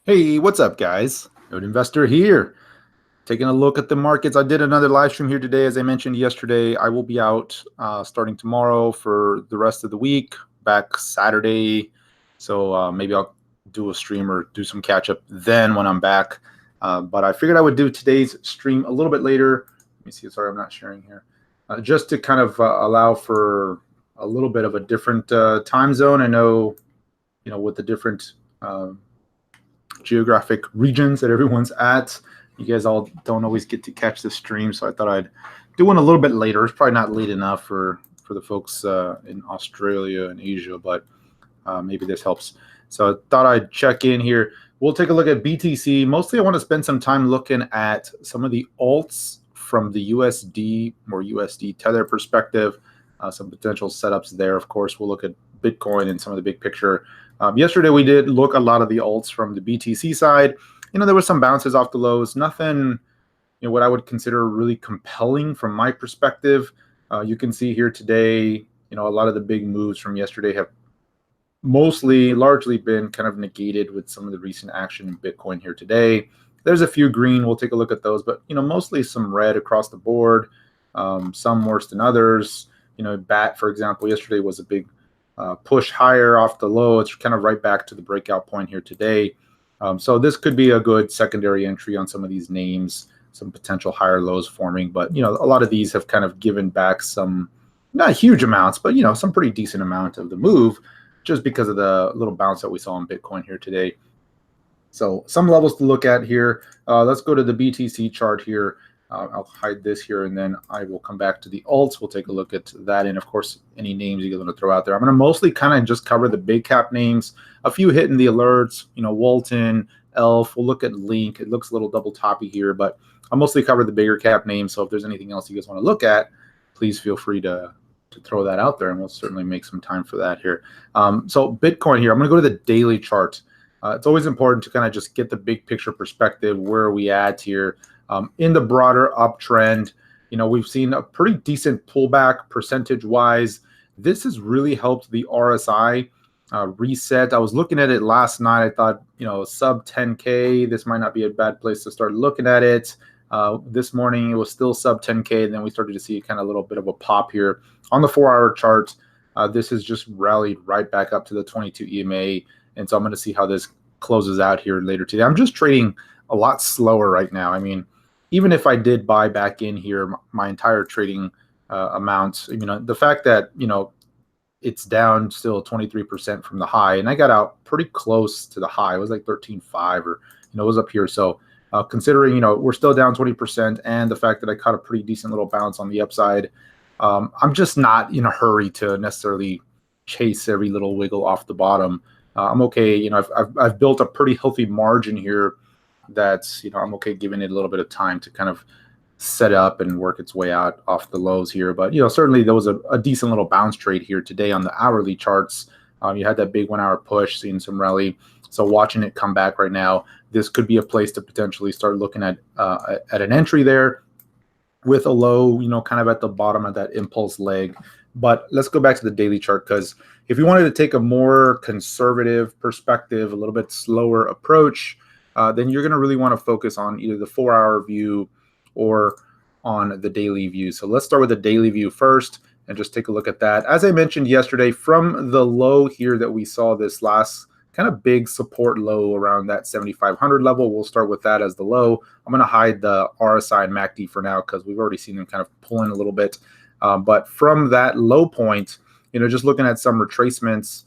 Hey, what's up, guys? Node Investor here. Taking a look at the markets. I did another live stream here today. As I mentioned yesterday, I will be out starting tomorrow for the rest of the week, back Saturday. So maybe I'll do a stream or do some catch up then when I'm back. But I figured I would do today's stream a little bit later. Let me see. Sorry, I'm not sharing here. Just to kind of allow for a little bit of a different time zone. I know, with the different geographic regions that everyone's at. You guys all don't always get to catch the stream, so I thought I'd do one a little bit later. It's probably not late enough for the folks in Australia and Asia, but maybe this helps. So I thought I'd check in here. We'll take a look at BTC. Mostly I want to spend some time looking at some of the alts from the USD or USD Tether perspective, some potential setups there. Of course, we'll look at Bitcoin and some of the big picture. Yesterday, we did look a lot of the alts from the BTC side. There were some bounces off the lows. Nothing, what I would consider really compelling from my perspective. You can see here today, a lot of the big moves from yesterday have largely been kind of negated with some of the recent action in Bitcoin here today. There's a few green. We'll take a look at those, but mostly some red across the board. Some worse than others. BAT, for example, yesterday was a big push higher off the low. It's kind of right back to the breakout point here today. So this could be a good secondary entry on some of these names, some potential higher lows forming. But, a lot of these have kind of given back some, not huge amounts, but, some pretty decent amount of the move just because of the little bounce that we saw in Bitcoin here today. So some levels to look at here. Let's go to the BTC chart here. I'll hide this here, and then I will come back to the alts. We'll take a look at that, and of course, any names you guys want to throw out there. I'm going to mostly kind of just cover the big cap names. A few hitting the alerts, Walton, Elf. We'll look at Link. It looks a little double toppy here, but I'll mostly cover the bigger cap names. So if there's anything else you guys want to look at, please feel free to throw that out there, and we'll certainly make some time for that here. So Bitcoin here, I'm going to go to the daily chart. It's always important to kind of just get the big picture perspective. Where are we at here? In the broader uptrend, we've seen a pretty decent pullback percentage-wise. This has really helped the RSI reset. I was looking at it last night. I thought, sub 10K, this might not be a bad place to start looking at it. This morning, it was still sub 10K, and then we started to see kind of a little bit of a pop here. On the 4-hour chart, this has just rallied right back up to the 22 EMA, and so I'm going to see how this closes out here later today. I'm just trading a lot slower right now. I mean, even if I did buy back in here, my entire trading amount, the fact that, it's down still 23% from the high, and I got out pretty close to the high. It was like 13.5 or, it was up here. So considering, we're still down 20% and the fact that I caught a pretty decent little bounce on the upside, I'm just not in a hurry to necessarily chase every little wiggle off the bottom. I'm okay. I've built a pretty healthy margin here. That's, I'm okay giving it a little bit of time to kind of set up and work its way out off the lows here. But, certainly there was a decent little bounce trade here today on the hourly charts. You had that big 1-hour push, seeing some rally. So watching it come back right now, this could be a place to potentially start looking at an entry there with a low, kind of at the bottom of that impulse leg. But let's go back to the daily chart, because if you wanted to take a more conservative perspective, a little bit slower approach, then you're going to really want to focus on either the 4-hour view or on the daily view. So let's start with the daily view first and just take a look at that. As I mentioned yesterday, from the low here that we saw, this last kind of big support low around that 7,500 level, we'll start with that as the low. I'm going to hide the RSI and MACD for now because we've already seen them kind of pulling a little bit. But from that low point, just looking at some retracements,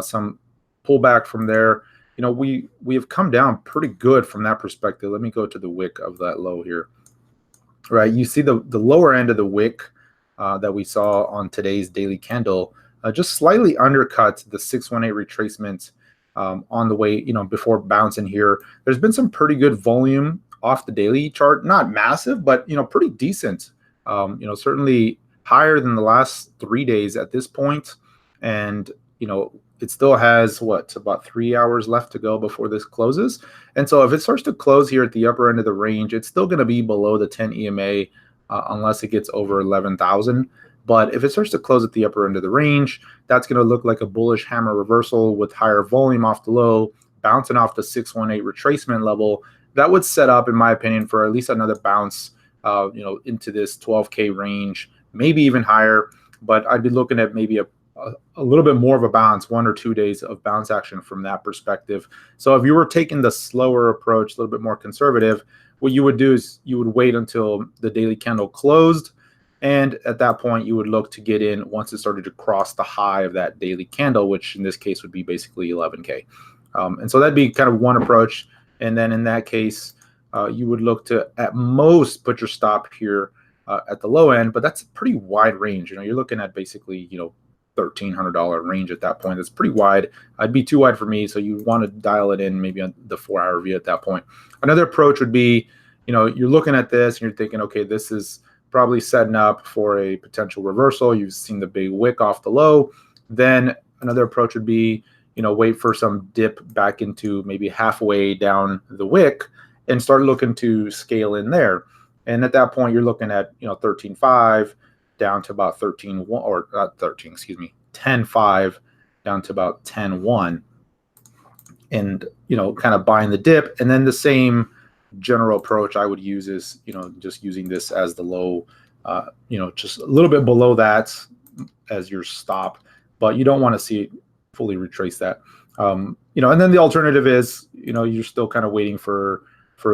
some pullback from there, we have come down pretty good from that perspective. Let me go to the wick of that low here. Right, you see the lower end of the wick that we saw on today's daily candle just slightly undercut the 618 retracement on the way, before bouncing here. There's been some pretty good volume off the daily chart, not massive, but pretty decent. Certainly higher than the last 3 days at this point, and it still has about 3 hours left to go before this closes. And so if it starts to close here at the upper end of the range, it's still going to be below the 10 EMA unless it gets over 11,000. But if it starts to close at the upper end of the range, that's going to look like a bullish hammer reversal with higher volume off the low, bouncing off the 618 retracement level, that would set up, in my opinion, for at least another bounce, into this 12K range, maybe even higher. But I'd be looking at maybe a little bit more of a bounce, 1 or 2 days of bounce action from that perspective. So if you were taking the slower approach, a little bit more conservative, what you would do is you would wait until the daily candle closed. And at that point, you would look to get in once it started to cross the high of that daily candle, which in this case would be basically 11K. And so that'd be kind of one approach. And then in that case, you would look to at most put your stop here at the low end, but that's a pretty wide range. You're looking at basically, $1,300 range at that point. That's pretty wide. It'd be too wide for me, so you want to dial it in maybe on the 4-hour view at that point. Another approach would be, you're looking at this and you're thinking, okay, this is probably setting up for a potential reversal. You've seen the big wick off the low. Then another approach would be, wait for some dip back into maybe halfway down the wick and start looking to scale in there. And at that point, you're looking at, 13.5 down to about 13.1, or not 13, excuse me, 10.5 down to about 10.1, and, kind of buying the dip. And then the same general approach I would use is, just using this as the low, just a little bit below that as your stop, but you don't want to see it fully retrace that. And then the alternative is, you're still kind of waiting for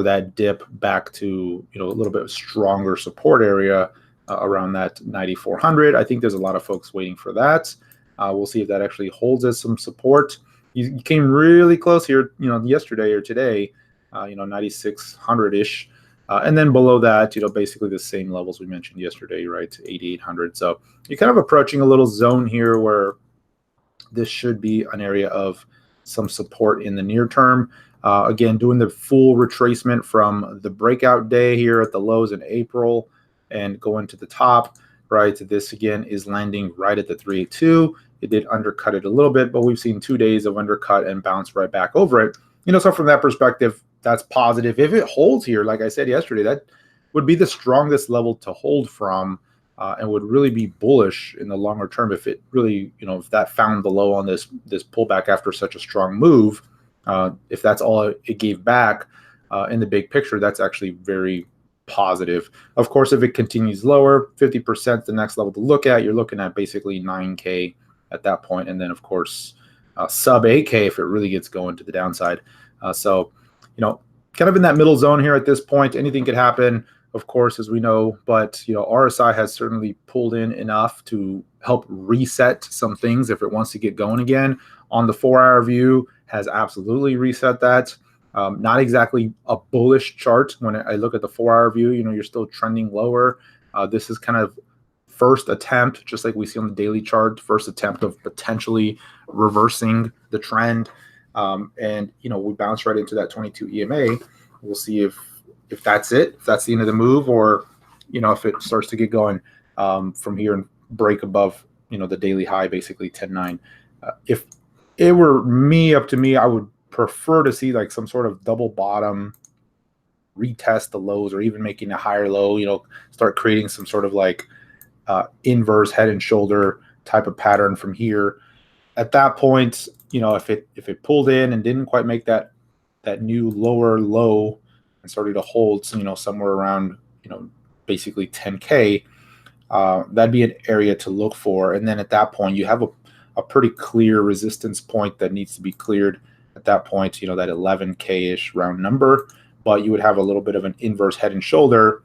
that dip back to, a little bit stronger support area around that 9,400. I think there's a lot of folks waiting for that. We'll see if that actually holds as some support. You came really close here, yesterday or today, 9,600-ish. And then below that, basically the same levels we mentioned yesterday, right, 8,800. So you're kind of approaching a little zone here where this should be an area of some support in the near term. Again, doing the full retracement from the breakout day here at the lows in April and going to the top, right? This again is landing right at the 382. It did undercut it a little bit, but we've seen 2 days of undercut and bounce right back over it. So from that perspective, that's positive. If it holds here, like I said yesterday, that would be the strongest level to hold from, and would really be bullish in the longer term if it really, if that found the low on this pullback after such a strong move. If that's all it gave back in the big picture, that's actually very positive. Of course, if it continues lower, 50% the next level to look at. You're looking at basically 9K at that point, and then of course sub 8K if it really gets going to the downside. So kind of in that middle zone here at this point. Anything could happen, of course, as we know, but RSI has certainly pulled in enough to help reset some things if it wants to get going again. On the 4-hour view, has absolutely reset that. Not exactly a bullish chart. When I look at the 4-hour view, you're still trending lower. This is kind of first attempt, just like we see on the daily chart, first attempt of potentially reversing the trend. And we bounce right into that 22 EMA. We'll see if that's it, if that's the end of the move, or if it starts to get going from here and break above the daily high, basically 10.9. If it were up to me, I would prefer to see like some sort of double bottom, retest the lows, or even making a higher low. Start creating some sort of like inverse head and shoulder type of pattern from here. At that point, if it pulled in and didn't quite make that new lower low and started to hold, somewhere around basically 10K, that'd be an area to look for. And then at that point, you have a pretty clear resistance point that needs to be cleared at that point, that 11K-ish round number. But you would have a little bit of an inverse head and shoulder,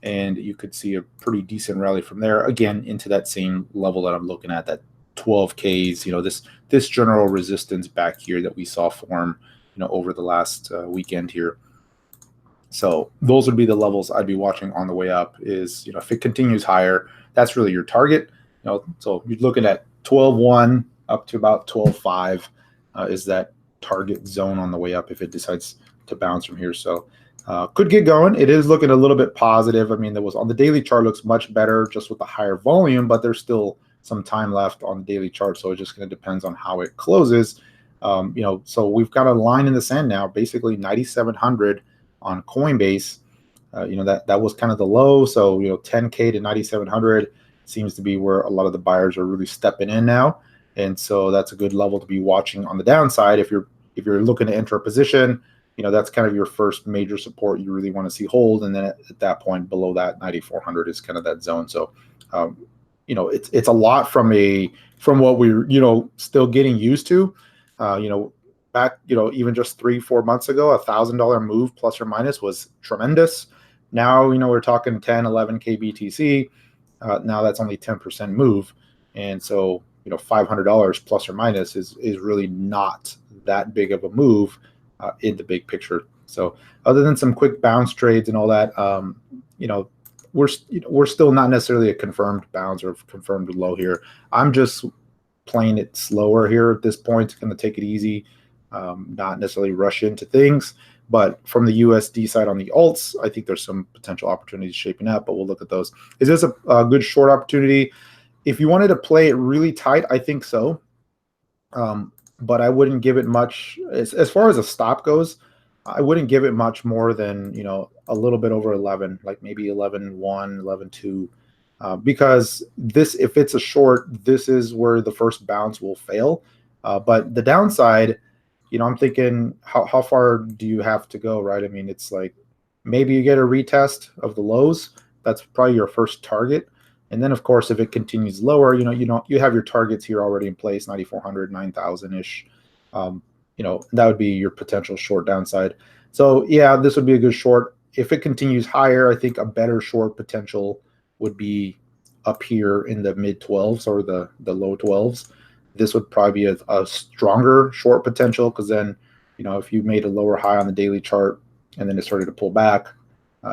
and you could see a pretty decent rally from there, again, into that same level that I'm looking at, that 12Ks, this general resistance back here that we saw form, over the last weekend here. So those would be the levels I'd be watching on the way up. Is, if it continues higher, that's really your target. So you're looking at 12.1 up to about 12.5 is that target zone on the way up if it decides to bounce from here. So could get going. It is looking a little bit positive. I mean, there was on the daily chart, looks much better just with the higher volume, but there's still some time left on the daily chart, so it just kind of depends on how it closes. So we've got a line in the sand now, basically 9,700 on Coinbase. That was kind of the low. So 10K to 9,700 seems to be where a lot of the buyers are really stepping in now, and so that's a good level to be watching on the downside. If you're if you're looking to enter a position, that's kind of your first major support you really want to see hold. And then at that point below that 9,400 is kind of that zone. So, it's a lot from what we're, still getting used to, back, even just 3-4 months ago, $1,000 move plus or minus was tremendous. Now, we're talking 10, 11K BTC. Now that's only 10% move. And so, $500 plus or minus is really not that big of a move in the big picture. So other than some quick bounce trades and all that, we're still not necessarily a confirmed bounce or confirmed low here. I'm just playing it slower here at this point. Going to take it easy, not necessarily rush into things. But from the USD side on the alts, I think there's some potential opportunities shaping up, but we'll look at those. Is this a good short opportunity? If you wanted to play it really tight, I think so. But I wouldn't give it much. As far as a stop goes, I wouldn't give it much more than, a little bit over 11, like maybe 11.1, 11.2. Because if it's a short, this is where the first bounce will fail. But the downside, I'm thinking, how far do you have to go, right? I mean, it's like maybe you get a retest of the lows. That's probably your first target. And then, of course, if it continues lower, you have your targets here already in place, 9,400, 9,000-ish. That would be your potential short downside. So, yeah, this would be a good short. If it continues higher, I think a better short potential would be up here in the mid-12s or the low 12s. This would probably be a stronger short potential because then, if you made a lower high on the daily chart and then it started to pull back,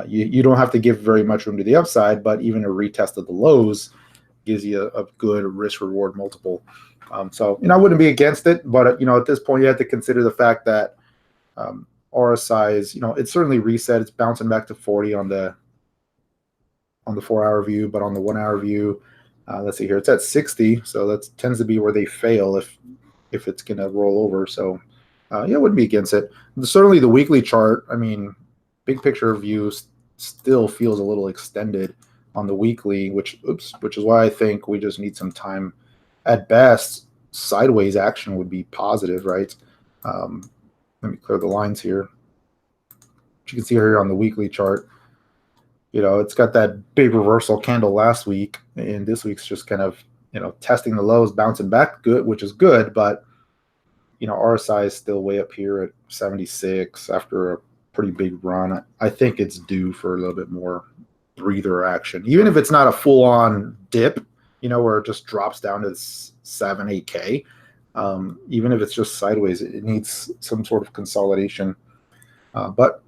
you don't have to give very much room to the upside, but even a retest of the lows gives you a good risk-reward multiple. So, I wouldn't be against it, but, at this point, you have to consider the fact that RSI is, it's certainly reset. It's bouncing back to 40 on the 4-hour view, but on the 1-hour view, let's see here, it's at 60. So that tends to be where they fail if it's going to roll over. So, I wouldn't be against it. Certainly the weekly chart, I mean, big picture view still feels a little extended on the weekly, which is why I think we just need some time. At best, sideways action would be positive, right? Let me clear the lines here. You can see here on the weekly chart, it's got that big reversal candle last week, and this week's just kind of, testing the lows, bouncing back good, which is good, but, RSI is still way up here at 76 after a pretty big run. I think it's due for a little bit more breather action, even if it's not a full-on dip, where it just drops down to 7-8K. Even if it's just sideways, it needs some sort of consolidation. But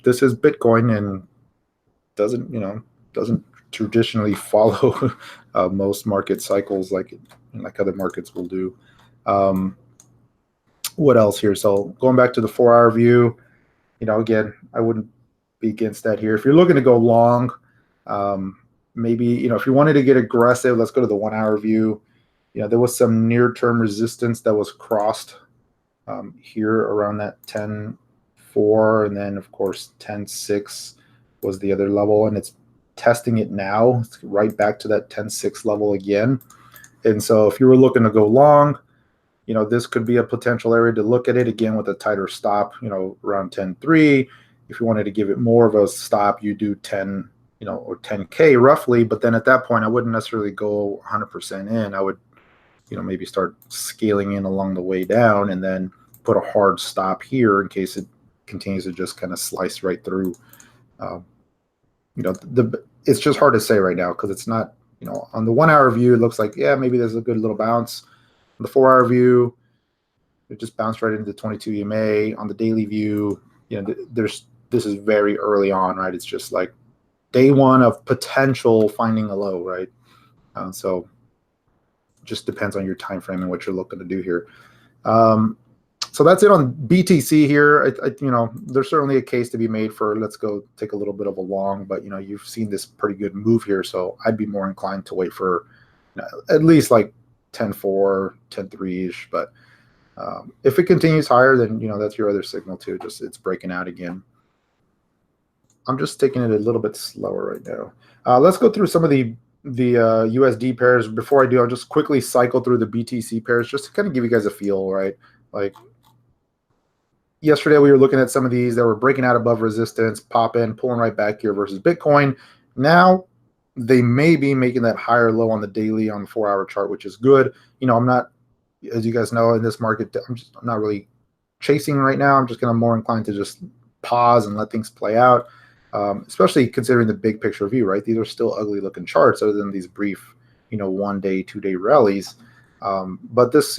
this is Bitcoin and doesn't traditionally follow most market cycles like other markets will do. What else here? So going back to the 4-hour view, again, I wouldn't be against that here. If you're looking to go long, maybe, if you wanted to get aggressive, let's go to the 1-hour view. There was some near-term resistance that was crossed here around that 10.4, and then, of course, 10.6 was the other level, and it's testing it now. It's right back to that 10.6 level again. And so if you were looking to go long, this could be a potential area to look at it again with a tighter stop, around 10.3. If you wanted to give it more of a stop, you do 10, or 10K roughly. But then at that point, I wouldn't necessarily go 100% in. I would, maybe start scaling in along the way down and then put a hard stop here in case it continues to just kind of slice right through. It's just hard to say right now because it's not, on the 1-hour view, it looks like, yeah, maybe there's a good little bounce. On the 4-hour view, it just bounced right into the 22 EMA. On the daily view, this is very early on, right? It's just like day one of potential finding a low, right? So just depends on your time frame and what you're looking to do here. So that's it on BTC here. There's certainly a case to be made for let's go take a little bit of a long, but you've seen this pretty good move here, so I'd be more inclined to wait for at least like 10.4, 10.3-ish. But if it continues higher, then that's your other signal too. Just it's breaking out again. I'm just taking it a little bit slower right now. Let's go through some of the USD pairs. Before I do, I'll just quickly cycle through the BTC pairs just to kind of give you guys a feel, right? Like yesterday we were looking at some of these that were breaking out above resistance, popping, pulling right back here versus Bitcoin. Now they may be making that higher low on the daily on the 4-hour chart, which is good. I'm not, as you guys know, in this market, I'm not really chasing right now. I'm just kind of more inclined to just pause and let things play out, especially considering the big picture view, right? These are still ugly looking charts other than these brief, 1 day, 2 day rallies. But this,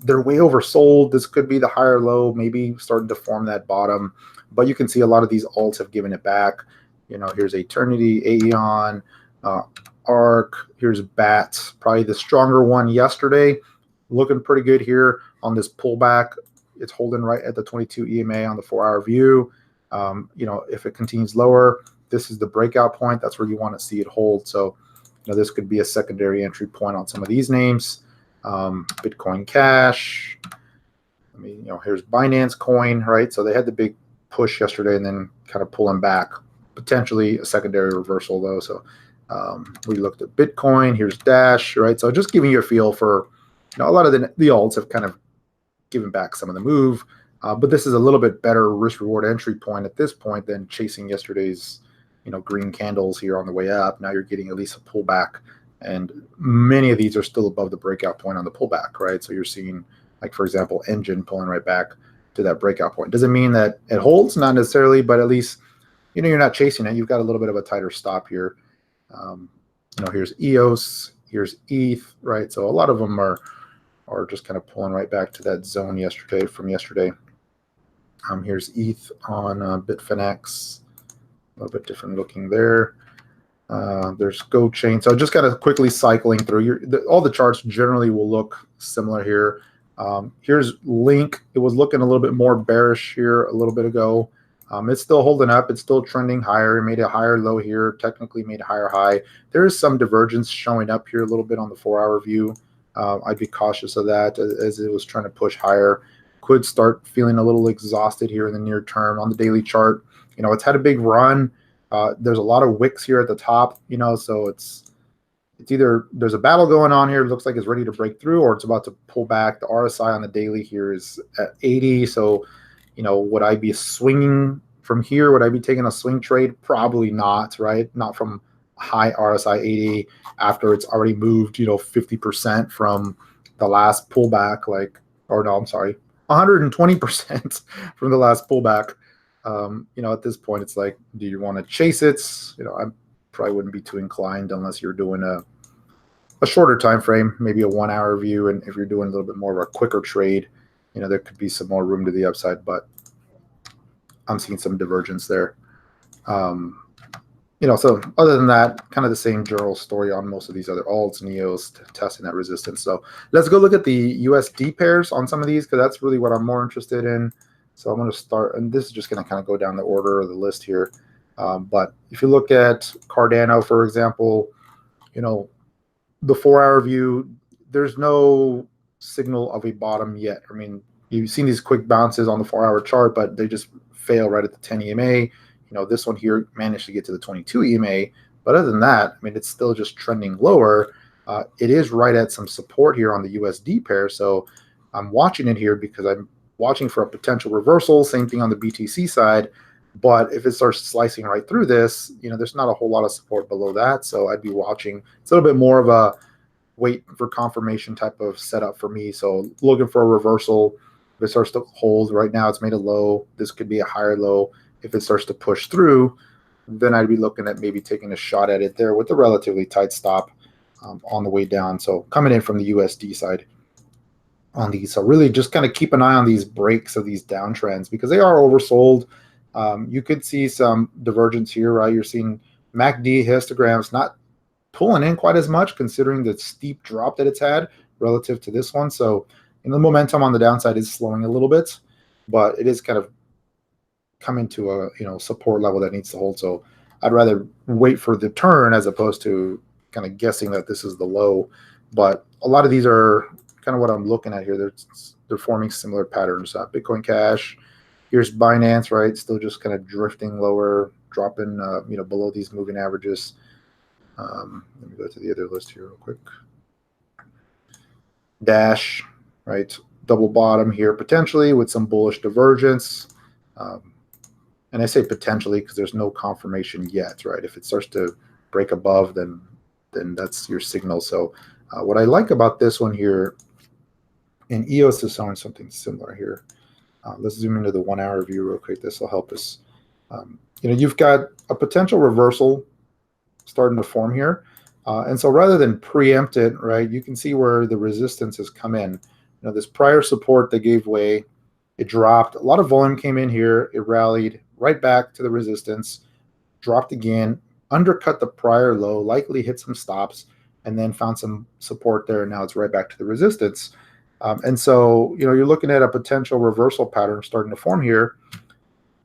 they're way oversold. This could be the higher low, maybe starting to form that bottom. But you can see a lot of these alts have given it back. Here's Eternity, Aeon, ARC. Here's BAT, probably the stronger one yesterday. Looking pretty good here on this pullback. It's holding right at the 22 EMA on the 4-hour view. If it continues lower, this is the breakout point. That's where you want to see it hold. So, this could be a secondary entry point on some of these names. Bitcoin Cash. Here's Binance Coin, right? So they had the big push yesterday and then kind of pulling back. Potentially a secondary reversal though. So we looked at Bitcoin. Here's Dash, right? So just giving you a feel for, a lot of the alts have kind of given back some of the move. But this is a little bit better risk reward entry point at this point than chasing yesterday's, green candles here on the way up. Now you're getting at least a pullback. And many of these are still above the breakout point on the pullback, right? So you're seeing, like, for example, Engine pulling right back to that breakout point. Doesn't mean that it holds, not necessarily, but at least, you're not chasing it. You've got a little bit of a tighter stop here. Here's EOS, here's ETH, right? So a lot of them are just kind of pulling right back to that zone from yesterday. Here's ETH on Bitfinex, a little bit different looking there. There's Go Chain. So just kind of quickly cycling through. All the charts generally will look similar here. Here's Link. It was looking a little bit more bearish here a little bit ago. It's still holding up. It's still trending higher. It made a higher low here. Technically made a higher high. There is some divergence showing up here a little bit on the 4-hour view. I'd be cautious of that as it was trying to push higher. Could start feeling a little exhausted here in the near term on the daily chart. It's had a big run. There's a lot of wicks here at the top, so it's either there's a battle going on here. It looks like it's ready to break through, or it's about to pull back. The RSI on the daily here is at 80. So, would I be swinging from here? Would I be taking a swing trade? Probably not, right? Not from high RSI 80 after it's already moved, 50% from the last pullback, 120% from the last pullback. At this point, it's like, do you want to chase it? I probably wouldn't be too inclined unless you're doing a shorter time frame, maybe a 1-hour view. And if you're doing a little bit more of a quicker trade, there could be some more room to the upside, but I'm seeing some divergence there. So other than that, kind of the same general story on most of these other alts and EOS testing that resistance. So let's go look at the USD pairs on some of these, because that's really what I'm more interested in. So I'm going to start, and this is just going to kind of go down the order of the list here. But if you look at Cardano, for example, the 4-hour view, there's no signal of a bottom yet. I mean, you've seen these quick bounces on the 4-hour chart, but they just fail right at the 10 EMA. This one here managed to get to the 22 EMA. But other than that, I mean, it's still just trending lower. It is right at some support here on the USD pair. So I'm watching it here because I'm watching for a potential reversal. Same thing on the BTC side. But if it starts slicing right through this, there's not a whole lot of support below that. So I'd be watching. It's a little bit more of a wait for confirmation type of setup for me. So looking for a reversal. If it starts to hold right now, it's made a low. This could be a higher low. If it starts to push through, then I'd be looking at maybe taking a shot at it there with a relatively tight stop on the way down. So coming in from the USD side on these. So really just kind of keep an eye on these breaks of these downtrends because they are oversold. You could see some divergence here, right? You're seeing MACD histograms not pulling in quite as much considering the steep drop that it's had relative to this one. So the momentum on the downside is slowing a little bit, but it is kind of coming to a support level that needs to hold. So I'd rather wait for the turn as opposed to kind of guessing that this is the low. But a lot of these are kind of what I'm looking at here. They're forming similar patterns. Bitcoin Cash, here's Binance, right? Still just kind of drifting lower, dropping below these moving averages. Let me go to the other list here real quick. Dash, right? double bottom here potentially with some bullish divergence. And I say potentially because there's no confirmation yet, right? If it starts to break above, then that's your signal. So what I like about this one here, and EOS is showing something similar here. Let's zoom into the 1 hour view real quick. This will help us. You've got a potential reversal starting to form here. And so rather than preempt it, right, you can see where the resistance has come in. This prior support that gave way, it dropped. A lot of volume came in here. It rallied right back to the resistance, dropped again, undercut the prior low, likely hit some stops, and then found some support there. And now it's right back to the resistance. And so, you're looking at a potential reversal pattern starting to form here.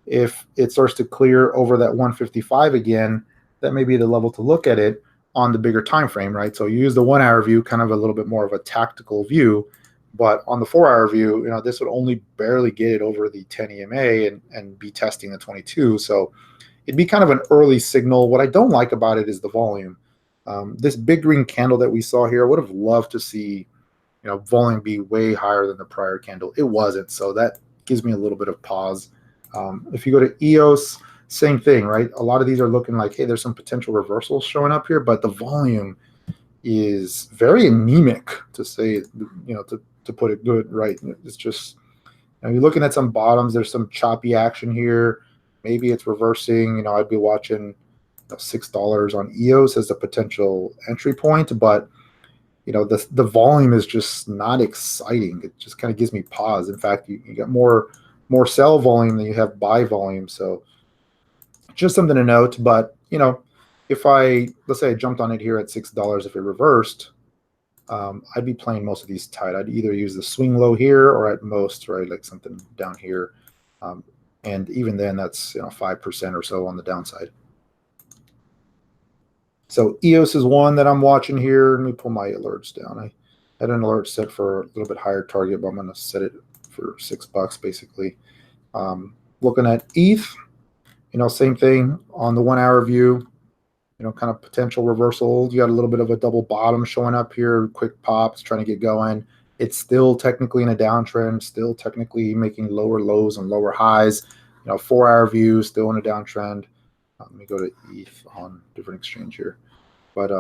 If it starts to clear over that 155 again, that may be the level to look at it on the bigger time frame, right? So you use the 1 hour view, kind of a little bit more of a tactical view. But on the 4 hour view, this would only barely get it over the 10 EMA and be testing the 22. So it'd be kind of an early signal. What I don't like about it is the volume. This big green candle that we saw here, I would have loved to see, volume be way higher than the prior candle. It wasn't. So that gives me a little bit of pause. If you go to EOS, same thing, right? A lot of these are looking like, hey, there's some potential reversals showing up here, but the volume is very anemic, to say, to put it good, right? It's just, you're looking at some bottoms. There's some choppy action here. Maybe it's reversing. I'd be watching $6 on EOS as a potential entry point, but the volume is just not exciting. It just kind of gives me pause. In fact, you got more sell volume than you have buy volume. So just something to note. But if let's say I jumped on it here at $6, if it reversed, I'd be playing most of these tight. I'd either use the swing low here or at most, right, like something down here. And even then, that's 5% or so on the downside. So EOS is one that I'm watching here. Let me pull my alerts down. I had an alert set for a little bit higher target, but I'm going to set it for $6 basically. Looking at ETH, same thing on the 1 hour view. Kind of potential reversal. You got a little bit of a double bottom showing up here, quick pops, trying to get going. It's still technically in a downtrend, still technically making lower lows and lower highs. 4 hour view, still in a downtrend. Let me go to ETH on different exchange here. But,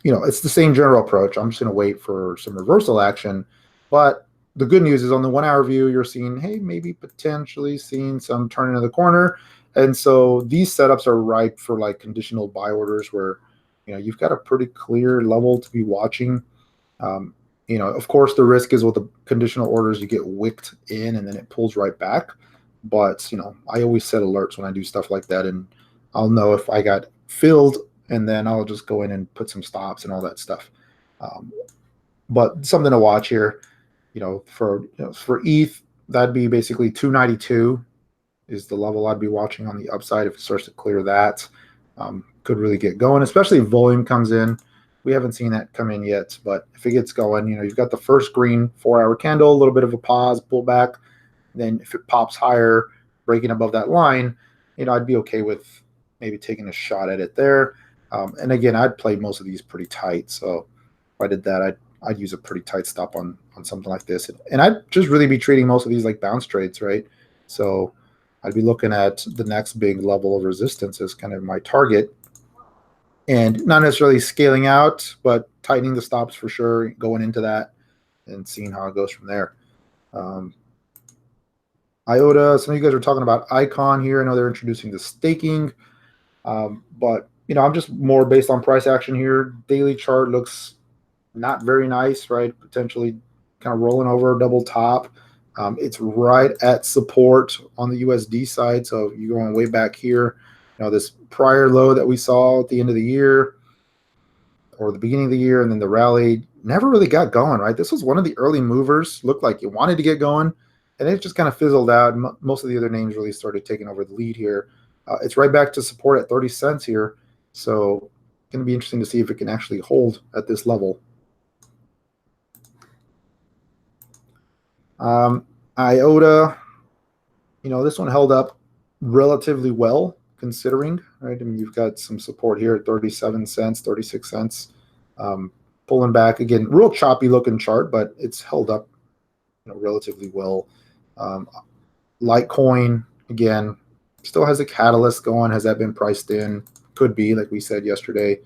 it's the same general approach. I'm just going to wait for some reversal action. But the good news is on the 1 hour view, you're seeing, hey, maybe potentially seeing some turn into the corner. And so these setups are ripe for like conditional buy orders where, you've got a pretty clear level to be watching. Of course, the risk is with the conditional orders, you get wicked in and then it pulls right back. But, I always set alerts when I do stuff like that, and I'll know if I got filled, and then I'll just go in and put some stops and all that stuff. But something to watch here, for ETH, that'd be basically 292 is the level I'd be watching on the upside. If it starts to clear that, could really get going, especially if volume comes in. We haven't seen that come in yet, but if it gets going, you've got the first green 4 hour candle, a little bit of a pause, pull back. Then if it pops higher, breaking above that line, I'd be okay with maybe taking a shot at it there. And again, I'd play most of these pretty tight. So if I did that, I'd use a pretty tight stop on something like this. And I'd just really be treating most of these like bounce trades, right? So I'd be looking at the next big level of resistance as kind of my target. And not necessarily scaling out, but tightening the stops for sure, going into that and seeing how it goes from there. IOTA, some of you guys are talking about Icon here. I know they're introducing the staking, but I'm just more based on price action here. Daily chart looks not very nice, right? Potentially kind of rolling over, double top. It's right at support on the USD side. So you're going way back here. This prior low that we saw at the end of the year or the beginning of the year, and then the rally never really got going, right? This was one of the early movers. Looked like it wanted to get going, and it just kind of fizzled out. Most of the other names really started taking over the lead here. It's right back to support at 30 cents here. So it's going to be interesting to see if it can actually hold at this level. IOTA, this one held up relatively well considering, right? I mean, you've got some support here at 37 cents, 36 cents. Pulling back again, real choppy looking chart, but it's held up relatively well. Litecoin, again, still has a catalyst going. Has that been priced in? Could be, like we said yesterday,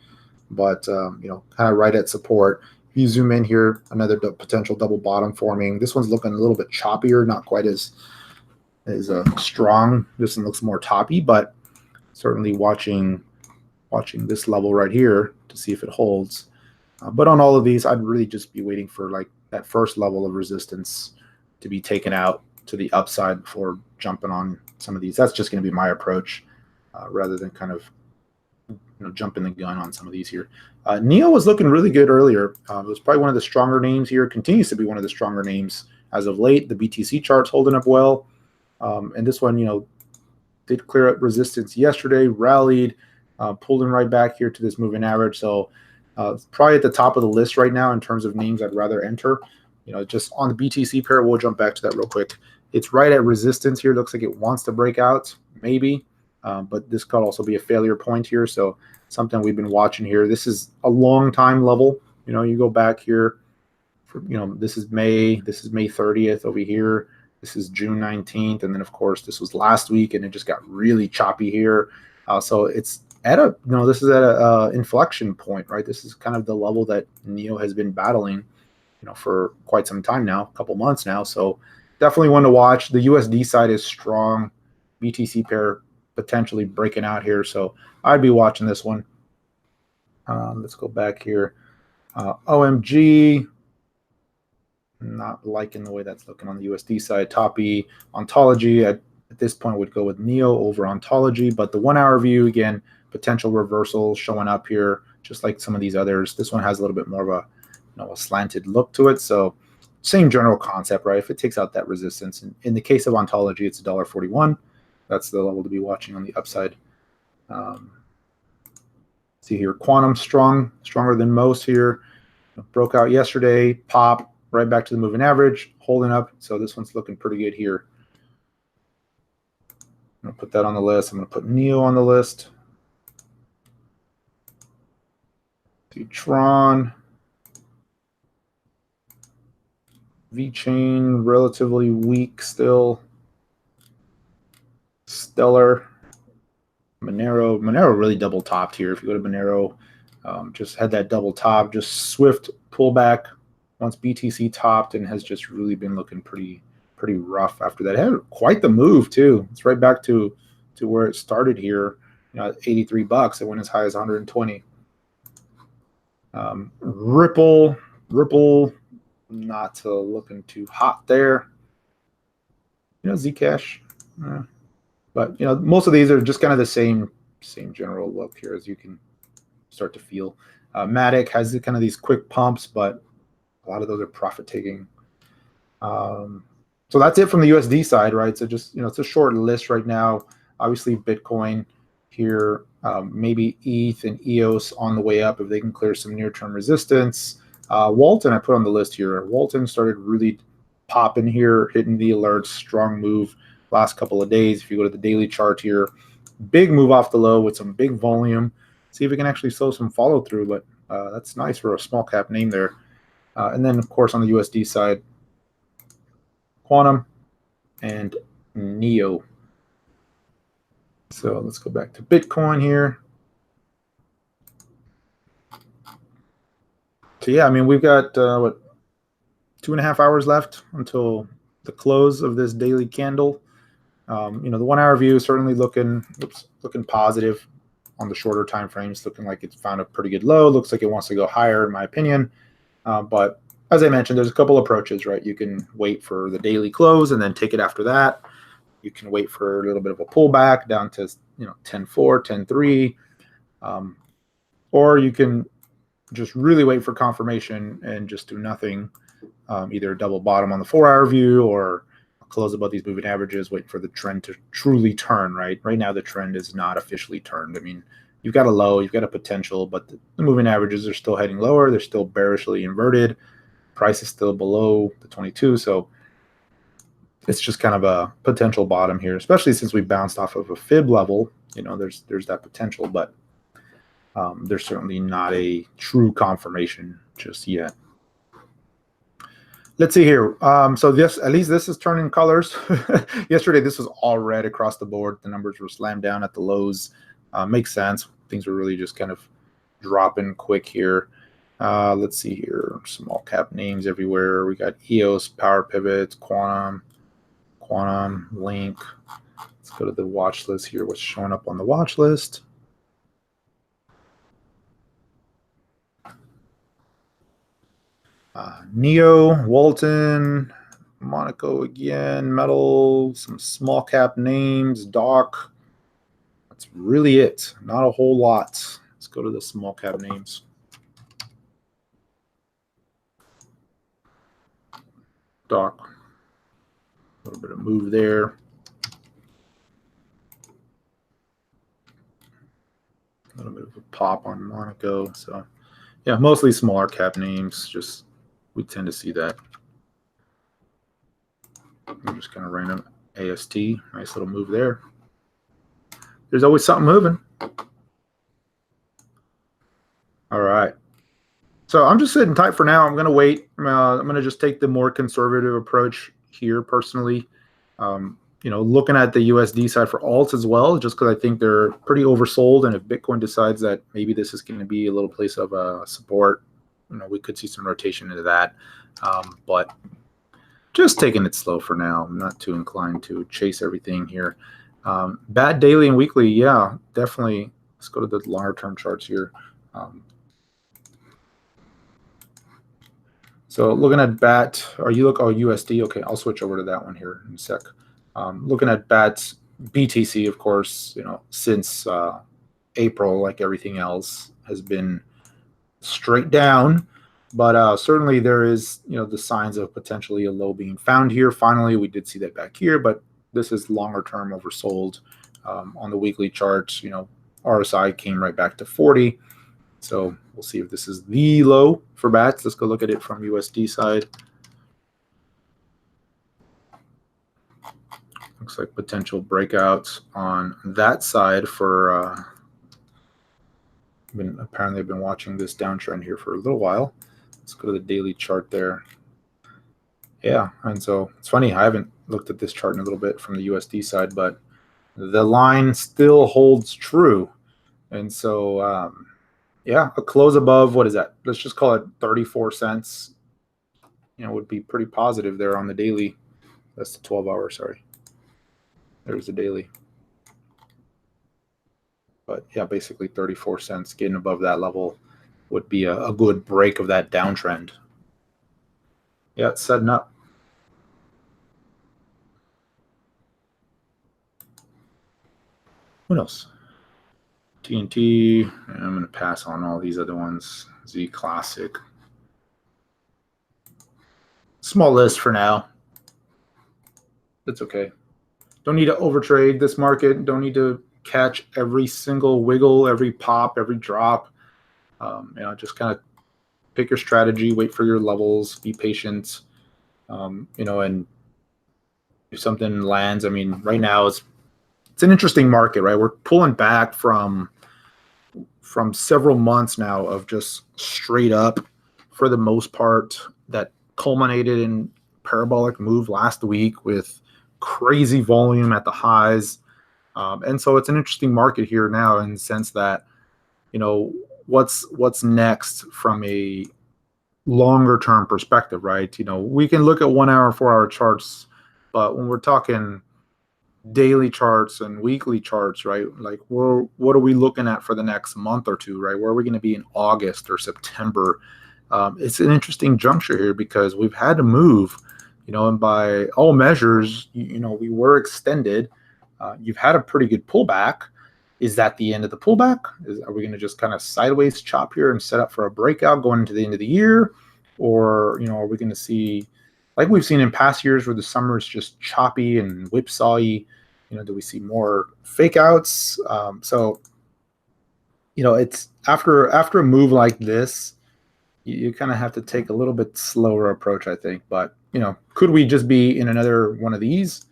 but kind of right at support. If you zoom in here, another potential double bottom forming. This one's looking a little bit choppier, not quite as strong. This one looks more toppy, but certainly watching this level right here to see if it holds. But on all of these, I'd really just be waiting for like that first level of resistance to be taken out to the upside before jumping on some of these. That's just going to be my approach, rather than kind of jumping the gun on some of these here. NEO was looking really good earlier. It was probably one of the stronger names here. Continues to be one of the stronger names as of late. The BTC chart's holding up well, and this one, did clear up resistance yesterday, rallied, pulled in right back here to this moving average. So probably at the top of the list right now in terms of names I'd rather enter. Just on the BTC pair, we'll jump back to that real quick. It's right at resistance here. Looks like it wants to break out, maybe, but this could also be a failure point here. So something we've been watching here. This is a long time level. You go back here, this is May 30th over here. This is June 19th. And then, of course, this was last week, and it just got really choppy here. So it's at this is at a inflection point, right? This is kind of the level that NEO has been battling, for quite some time now, a couple months now. So definitely one to watch. The USD side is strong. BTC pair potentially breaking out here. So I'd be watching this one. Let's go back here. OMG. Not liking the way that's looking on the USD side. Toppy, Ontology at this point would go with NEO over Ontology, but the 1 hour view, again, potential reversal showing up here, just like some of these others. This one has a little bit more of a slanted look to it. So same general concept, right? If it takes out that resistance, in the case of Ontology, it's $1.41. That's the level to be watching on the upside. See here, Quantum stronger than most here. Broke out yesterday, pop, right back to the moving average, holding up. So this one's looking pretty good here. I'm going to put that on the list. I'm going to put NEO on the list. Tron. VeChain, relatively weak still. Stellar. Monero really double topped here. If you go to Monero, just had that double top, just swift pullback once BTC topped, and has just really been looking pretty rough after that. It had quite the move too. It's right back to where it started here, at $83. It went as high as 120. Ripple, not looking too hot there. Zcash, but most of these are just kind of the same general look here, as you can start to feel. Matic has kind of these quick pumps, but a lot of those are profit taking. So that's it from the USD side, right? So just it's a short list right now. Obviously Bitcoin here, maybe ETH and EOS on the way up if they can clear some near-term resistance. Walton I put on the list here. Walton started really popping here, hitting the alerts, strong move last couple of days. If you go to the daily chart here, big move off the low with some big volume. See if we can actually show some follow through, but that's nice for a small cap name there. And then, of course, on the USD side, Quantum and NEO. So let's go back to Bitcoin here. So yeah, I mean, we've got 2.5 hours left until the close of this daily candle. The 1 hour view is certainly looking positive on the shorter time frames, looking like it's found a pretty good low. Looks like it wants to go higher, in my opinion. But as I mentioned, there's a couple approaches, right? You can wait for the daily close and then take it after that. You can wait for a little bit of a pullback down to 10.4, 10.3, or you can just really wait for confirmation and just do nothing, either double bottom on the 4 hour view or close above these moving averages, wait for the trend to truly turn, right? Right now, the trend is not officially turned. I mean, you've got a low, you've got a potential, but the moving averages are still heading lower. They're still bearishly inverted. Price is still below the 22. So it's just kind of a potential bottom here, especially since we bounced off of a fib level. There's that potential, but there's certainly not a true confirmation just yet. let's see here. So this, at least this is turning colors. Yesterday, this was all red across the board. The numbers were slammed down at the lows. Makes sense. Things were really just kind of dropping quick here. Let's see here. Small cap names everywhere. We got EOS, Power Pivots, Quantum, Link. Let's go to the watch list here. What's showing up on the watch list? Neo, Walton, Monaco again, Metal, some small cap names, Doc. That's really it. Not a whole lot. Let's go to the small cap names. Doc. A little bit of move there. A little bit of a pop on Monaco. So, yeah, mostly smaller cap names. Just we tend to see that. I'm just kind of random AST. Nice little move there. There's always something moving. All right. So I'm just sitting tight for now. I'm going to wait. I'm going to just take the more conservative approach here personally. Looking at the USD side for alts as well, just because I think they're pretty oversold. And if Bitcoin decides that maybe this is going to be a little place of support, we could see some rotation into that. But just taking it slow for now. I'm not too inclined to chase everything here. Bad daily and weekly, yeah, definitely. Let's go to the longer term charts here. So looking at BAT, USD? Okay, I'll switch over to that one here in a sec. Looking at BAT, BTC, of course, since April, like everything else, has been straight down. But certainly there is, the signs of potentially a low being found here. Finally, we did see that back here, but this is longer term oversold. On the weekly charts, RSI came right back to 40. So we'll see if this is the low for BATs. Let's go look at it from USD side. Looks like potential breakouts on that side for apparently I've been watching this downtrend here for a little while. Let's go to the daily chart there. Yeah, and so it's funny, I haven't looked at this chart in a little bit from the USD side, but the line still holds true. And so yeah, a close above, what is that? Let's just call it 34 cents. Would be pretty positive there on the daily. That's the 12-hour, sorry. There's the daily. But yeah, basically 34 cents, getting above that level would be a good break of that downtrend. Yeah, it's setting up. What else? TNT. I'm going to pass on all these other ones. Z Classic. Small list for now. That's okay. Don't need to overtrade this market. Don't need to catch every single wiggle, every pop, every drop. Just kind of pick your strategy, wait for your levels, be patient. And if something lands, right now it's an interesting market, right? We're pulling back from several months now of just straight up, for the most part, that culminated in parabolic move last week with crazy volume at the highs. And so it's an interesting market here now in the sense that, what's next from a longer term perspective, right? We can look at 1 hour, 4 hour charts, but when we're talking daily charts and weekly charts, right? Like, what are we looking at for the next month or two, right? Where are we going to be in August or September? It's an interesting juncture here because we've had to move, and by all measures, we were extended. You've had a pretty good pullback. Is that the end of the pullback? Are we going to just kind of sideways chop here and set up for a breakout going into the end of the year? Or, are we going to see, like we've seen in past years where the summer is just choppy and whipsawy, do we see more fake outs? So, it's after a move like this, you kind of have to take a little bit slower approach, I think. But, could we just be in another one of these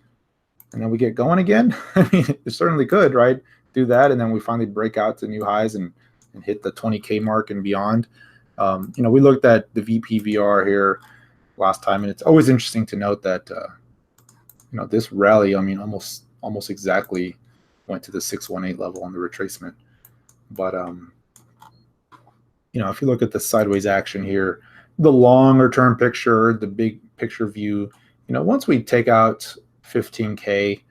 and then we get going again? It certainly could, right? Do that, and then we finally break out to new highs and hit the 20K mark and beyond. We looked at the VPVR here. last time. And it's always interesting to note that this rally, I mean, almost exactly went to the 618 level on the retracement. But if you look at the sideways action here, the longer term picture, the big picture view, once we take out 15K,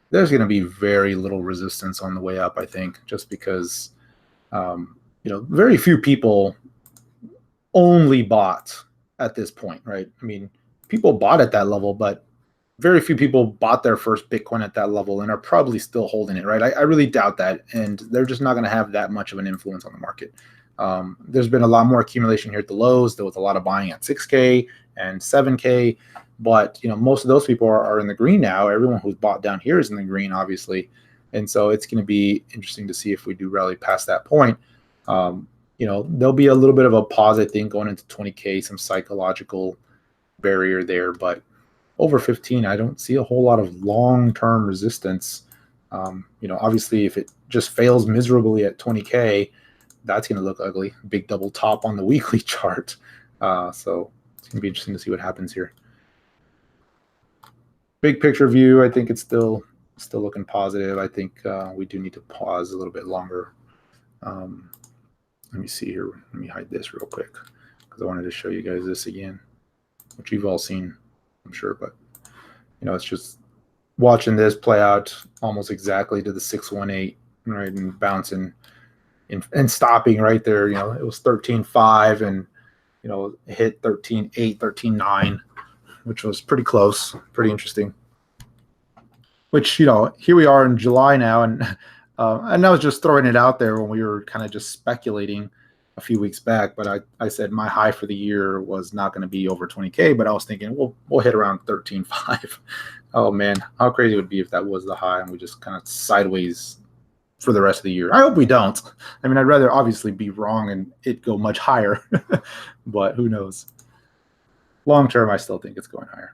there's going to be very little resistance on the way up, I think, just because very few people only bought at this point, right? I mean, people bought at that level, but very few people bought their first Bitcoin at that level and are probably still holding it, right? I really doubt that, and they're just not going to have that much of an influence on the market. There's been a lot more accumulation here at the lows. There was a lot of buying at 6K and 7K, but most of those people are in the green now. Everyone who's bought down here is in the green, obviously, and so it's going to be interesting to see if we do rally past that point. There'll be a little bit of a pause, I think, going into 20K, some psychological barrier there, but over 15, I don't see a whole lot of long-term resistance. Obviously, if it just fails miserably at 20K, that's going to look ugly. Big double top on the weekly chart. So it's going to be interesting to see what happens here. Big picture view, I think it's still looking positive. I think we do need to pause a little bit longer. Let me see here. Let me hide this real quick because I wanted to show you guys this again, which you've all seen, I'm sure, but it's just watching this play out almost exactly to the 618, right, and bouncing and stopping right there. It was 13.5 and it hit 13.8, 13.9, which was pretty close, pretty interesting. Which here we are in July now, and I was just throwing it out there when we were kind of just speculating a few weeks back, but I said my high for the year was not going to be over 20K, but I was thinking we'll hit around 13.5. Oh man, how crazy it would be if that was the high and we just kind of sideways for the rest of the year. I hope we don't. I mean, I'd rather obviously be wrong and it go much higher, but who knows? Long term, I still think it's going higher.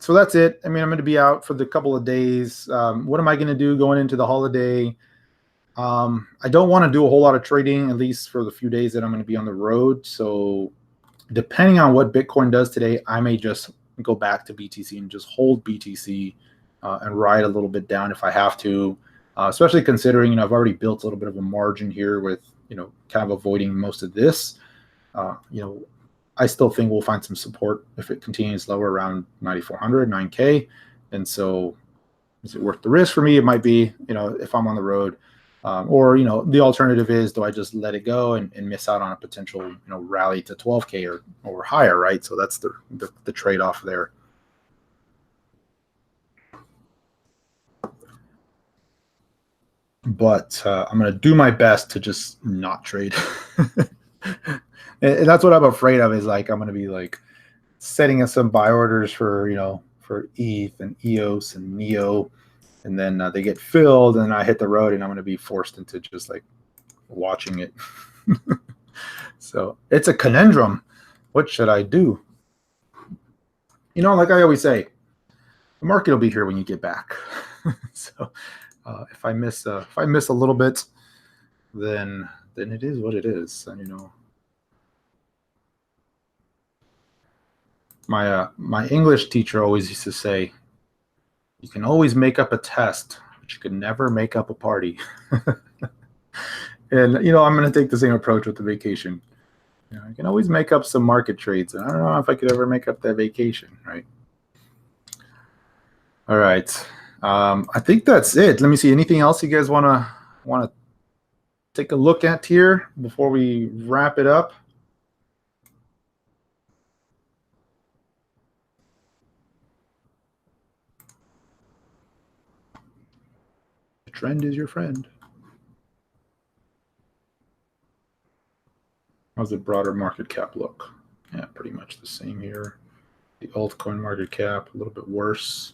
So that's it. I mean, I'm going to be out for the couple of days. What am I going to do going into the holiday? I don't want to do a whole lot of trading, at least for the few days that I'm going to be on the road. So depending on what Bitcoin does today, I may just go back to BTC and just hold BTC and ride a little bit down if I have to, especially considering, I've already built a little bit of a margin here with, kind of avoiding most of this. I still think we'll find some support if it continues lower around 9,400, 9K. And so is it worth the risk for me? It might be, if I'm on the road. Or, the alternative is, do I just let it go and miss out on a potential, rally to 12K or higher, right? So that's the trade-off there. But I'm going to do my best to just not trade. And that's what I'm afraid of, is like I'm going to be like setting up some buy orders for, for ETH and EOS and NEO. And then they get filled and I hit the road and I'm going to be forced into just like watching it. So it's a conundrum. What should I do? Like I always say, the market will be here when you get back. So if I miss a little bit, then it is what it is. And my English teacher always used to say, you can always make up a test, but you can never make up a party. And, I'm going to take the same approach with the vacation. I can always make up some market trades. And I don't know if I could ever make up that vacation, right? All right. I think that's it. Let me see. Anything else you guys want to take a look at here before we wrap it up? The trend is your friend. How's the broader market cap look? Yeah, pretty much the same here. The altcoin market cap, a little bit worse.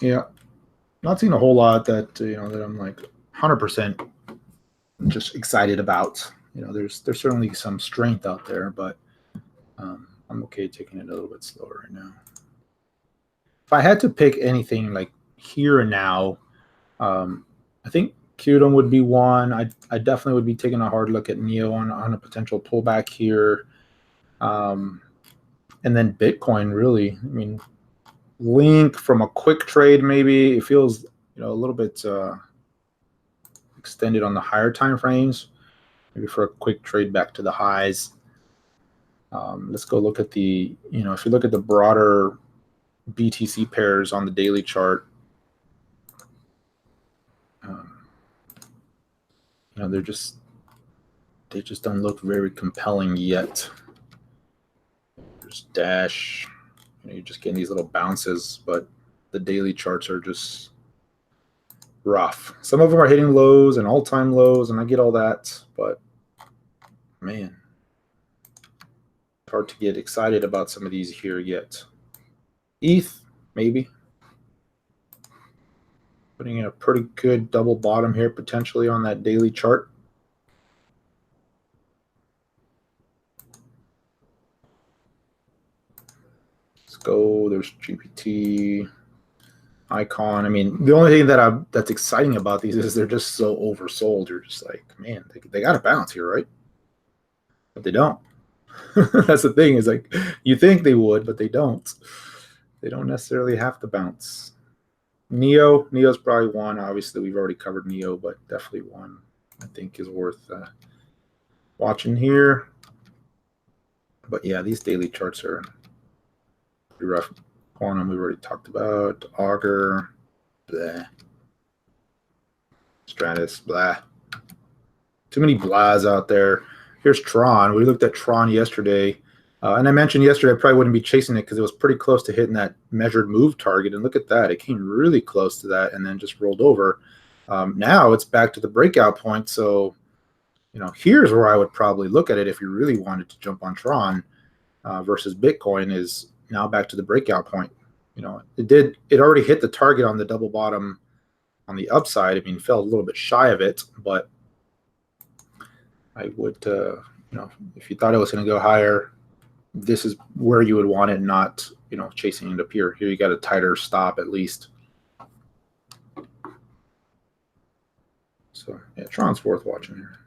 Yeah, not seeing a whole lot that that I'm like 100% just excited about. there's certainly some strength out there, but I'm okay taking it a little bit slower right now. If I had to pick anything like here and now, I think Qdom would be one. I definitely would be taking a hard look at NEO on a potential pullback here. And then Bitcoin, really. I mean, Link from a quick trade, maybe. It feels a little bit extended on the higher time frames. Maybe for a quick trade back to the highs. Let's go look at the, if you look at the broader BTC pairs on the daily chart, they just don't look very compelling yet. There's Dash, you're just getting these little bounces, but the daily charts are just rough. Some of them are hitting lows and all-time lows, and I get all that, but man, it's hard to get excited about some of these here yet. ETH, maybe. Putting in a pretty good double bottom here, potentially on that daily chart. Let's go. There's GPT, Icon. I mean, the only thing that's exciting about these is they're just so oversold. You're just like, man, they got to bounce here, right? But they don't. That's the thing, is like, you think they would, but they don't. They don't necessarily have to bounce. Neo's probably one. Obviously, we've already covered Neo, but definitely one I think is worth watching here. But yeah, these daily charts are pretty rough. Quantum we've already talked about. Augur, blah. Stratus, blah. Too many blahs out there. Here's Tron. We looked at Tron yesterday. And I mentioned yesterday I probably wouldn't be chasing it because it was pretty close to hitting that measured move target. And look at that. It came really close to that and then just rolled over. Now it's back to the breakout point. So, here's where I would probably look at it if you really wanted to jump on Tron versus Bitcoin, is now back to the breakout point. It already hit the target on the double bottom on the upside. I mean, fell a little bit shy of it, but I would, if you thought it was going to go higher, this is where you would want it, not, chasing it up here. Here you got a tighter stop at least. So yeah, Tron's worth watching here.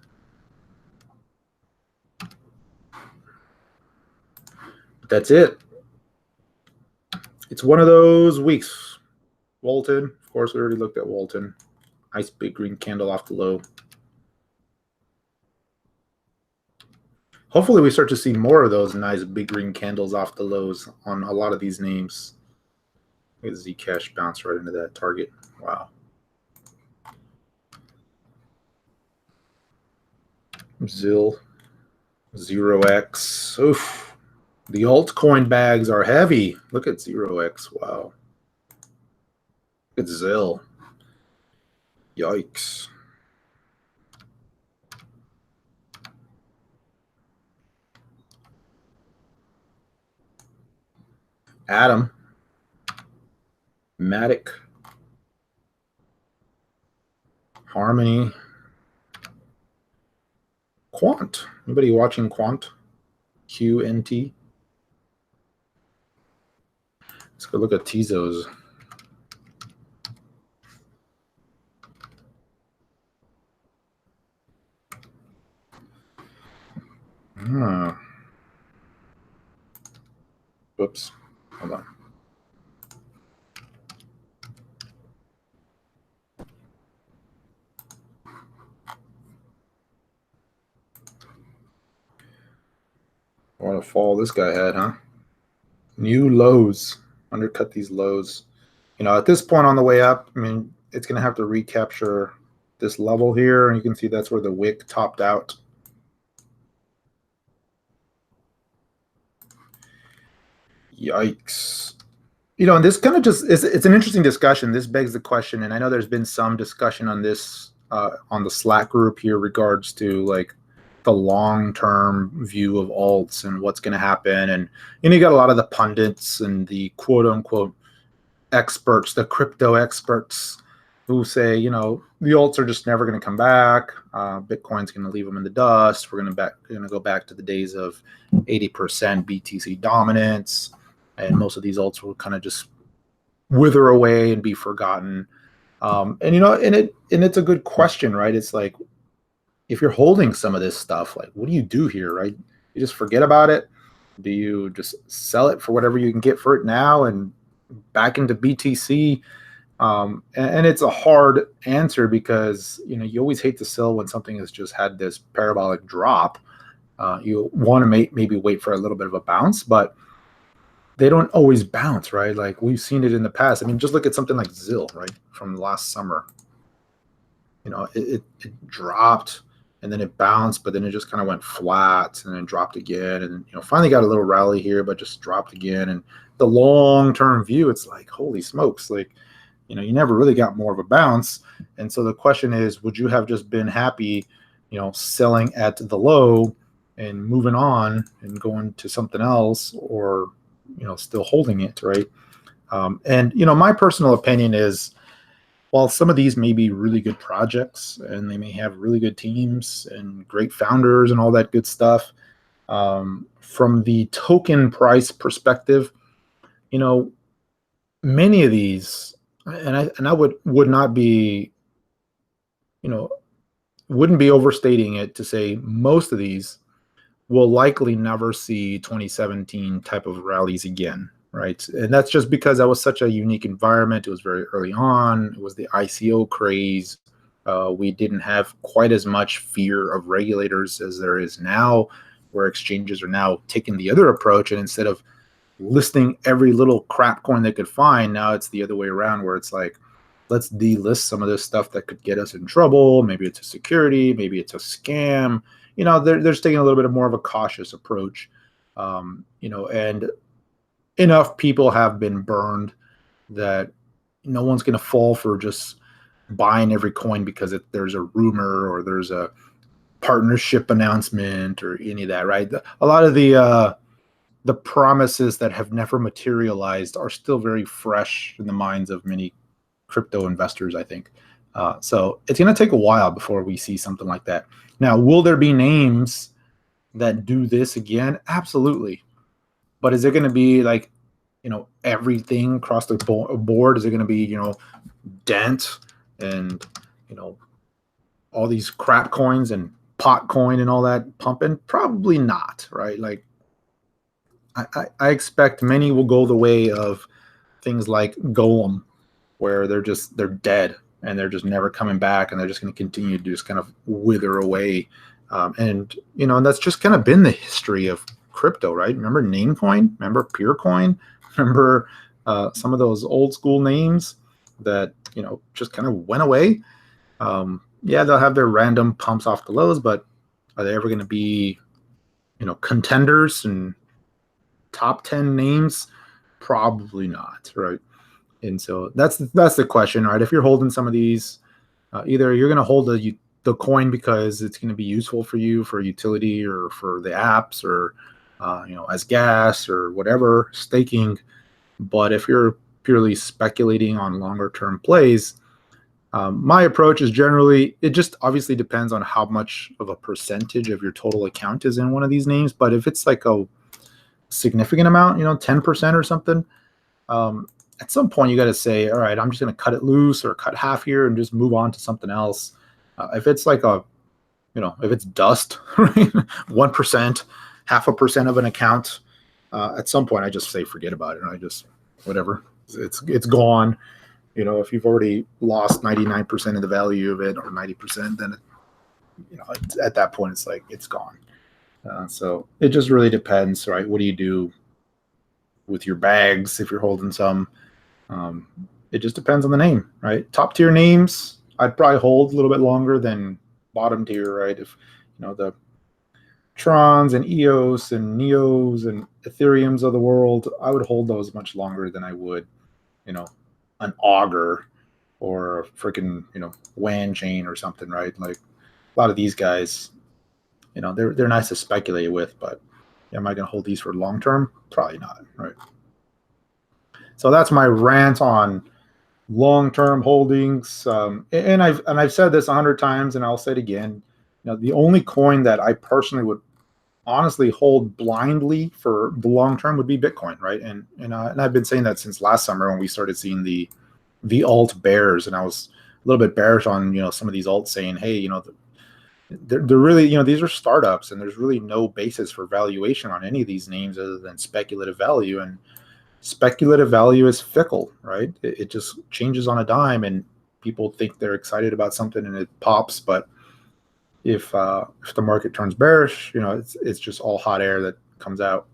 But that's it. It's one of those weeks. Walton, of course, we already looked at Walton. Nice big green candle off the low. Hopefully we start to see more of those nice big green candles off the lows on a lot of these names. Look at Zcash bounce right into that target. Wow. ZIL, 0x. Oof. The altcoin bags are heavy. Look at 0x. Wow. Look at ZIL. Yikes. Atom, Matic, Harmony, Quant. Anybody watching Quant? QNT. Let's go look at Tezos. Whoops. Hold on. What a fall this guy had, huh? New lows. Undercut these lows. At this point on the way up, I mean, it's going to have to recapture this level here. And you can see that's where the wick topped out. Yikes. And this kind of just it's an interesting discussion. This begs the question, and I know there's been some discussion on this on the Slack group here regards to like the long-term view of alts and what's going to happen. And you got a lot of the pundits and the quote-unquote experts, the crypto experts, who say, the alts are just never going to come back. Bitcoin's going to leave them in the dust. We're going to go back to the days of 80% BTC dominance, and most of these alts will kind of just wither away and be forgotten. And it's a good question, right? It's like, if you're holding some of this stuff, like, what do you do here, right? You just forget about it. Do you just sell it for whatever you can get for it now and back into BTC? And it's a hard answer because, you always hate to sell when something has just had this parabolic drop. You want to maybe wait for a little bit of a bounce, but they don't always bounce, right? Like, we've seen it in the past. I mean, just look at something like ZIL, right, from last summer. It dropped and then it bounced, but then it just kind of went flat and then dropped again, and finally got a little rally here, but just dropped again. And the long-term view, it's like, holy smokes, like, you never really got more of a bounce. And so the question is, would you have just been happy, selling at the low and moving on and going to something else, or, still holding it, right? And my personal opinion is, while some of these may be really good projects and they may have really good teams and great founders and all that good stuff, from the token price perspective, many of these, and I would not be, wouldn't be overstating it to say most of these will likely never see 2017 type of rallies again, right? And that's just because that was such a unique environment. It was very early on. It was the ICO craze. We didn't have quite as much fear of regulators as there is now, where exchanges are now taking the other approach. And instead of listing every little crap coin they could find, now it's the other way around, where it's like, let's delist some of this stuff that could get us in trouble. Maybe it's a security, maybe it's a scam. They're just taking a little bit more of a cautious approach. And enough people have been burned that no one's going to fall for just buying every coin because there's a rumor or there's a partnership announcement or any of that, right? A lot of the promises that have never materialized are still very fresh in the minds of many crypto investors, I think. So it's going to take a while before we see something like that. Now, will there be names that do this again? Absolutely. But is it going to be like, everything across the board? Is it going to be, Dent and, all these crap coins and pot coin and all that pumping? Probably not, right? Like, I expect many will go the way of things like Golem, where they're dead and they're just never coming back, and they're just going to continue to just kind of wither away. And that's just kind of been the history of crypto, right? Remember Namecoin? Remember Peercoin? Remember some of those old school names that, just kind of went away? Yeah, they'll have their random pumps off the lows, but are they ever going to be, contenders and top 10 names? Probably not, right? And so that's the question, right? If you're holding some of these, either you're going to hold the coin because it's going to be useful for you for utility or for the apps or as gas or whatever, staking. But if you're purely speculating on longer term plays, my approach is generally, it just obviously depends on how much of a percentage of your total account is in one of these names. But if it's like a significant amount, 10% or something, at some point you got to say, all right, I'm just going to cut it loose or cut half here and just move on to something else. If it's like if it's dust, right? 1%, 0.5% of an account, at some point I just say, forget about it. And I just, whatever, it's gone. If you've already lost 99% of the value of it or 90%, then, at that point it's like, it's gone. So it just really depends, right? What do you do with your bags if you're holding some? It just depends on the name, right? Top tier names, I'd probably hold a little bit longer than bottom tier, right? If, the Trons and EOS and Neos and Ethereums of the world, I would hold those much longer than I would, an Augur or a freaking, WAN chain or something, right? Like, a lot of these guys, they're nice to speculate with, but am I going to hold these for long term? Probably not, right? So that's my rant on long-term holdings. And I've said this 100 times, and I'll say it again. The only coin that I personally would honestly hold blindly for the long term would be Bitcoin, right? And I've been saying that since last summer when we started seeing the alt bears, and I was a little bit bearish on some of these alts, saying, hey, they're really, these are startups, and there's really no basis for valuation on any of these names other than speculative value. And speculative value is fickle, right? It just changes on a dime, and people think they're excited about something and it pops, but if the market turns bearish, it's just all hot air that comes out,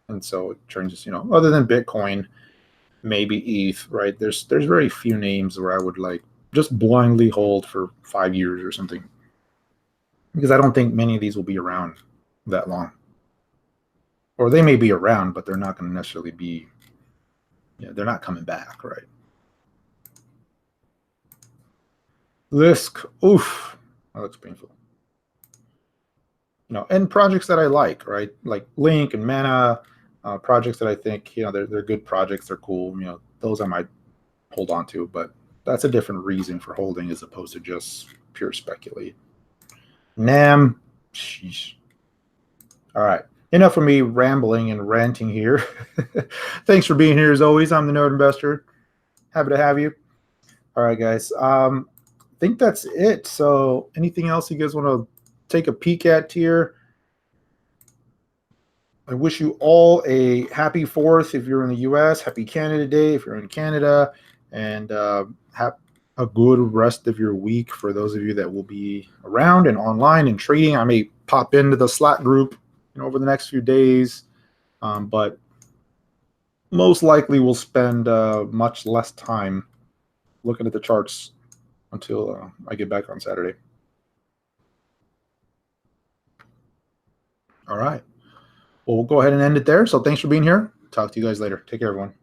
and so it turns, other than Bitcoin, maybe ETH, right? There's very few names where I would like just blindly hold for 5 years or something, because I don't think many of these will be around that long, or they may be around, but they're not going to necessarily be, they're not coming back, right? Lisk, oof, that looks painful. And projects that I like, right? Like Link and Mana, projects that I think, they're good projects, they're cool. Those I might hold on to, but that's a different reason for holding as opposed to just pure speculate. NAM, sheesh. All right. Enough of me rambling and ranting here. Thanks for being here as always. I'm the Nerd Investor. Happy to have you. All right, guys. I think that's it. So anything else you guys want to take a peek at here? I wish you all a happy 4th if you're in the U.S. Happy Canada Day if you're in Canada. And have a good rest of your week for those of you that will be around and online and trading. I may pop into the Slack group over the next few days, but most likely we'll spend much less time looking at the charts until I get back on Saturday. All right. Well, we'll go ahead and end it there. So thanks for being here. Talk to you guys later. Take care, everyone.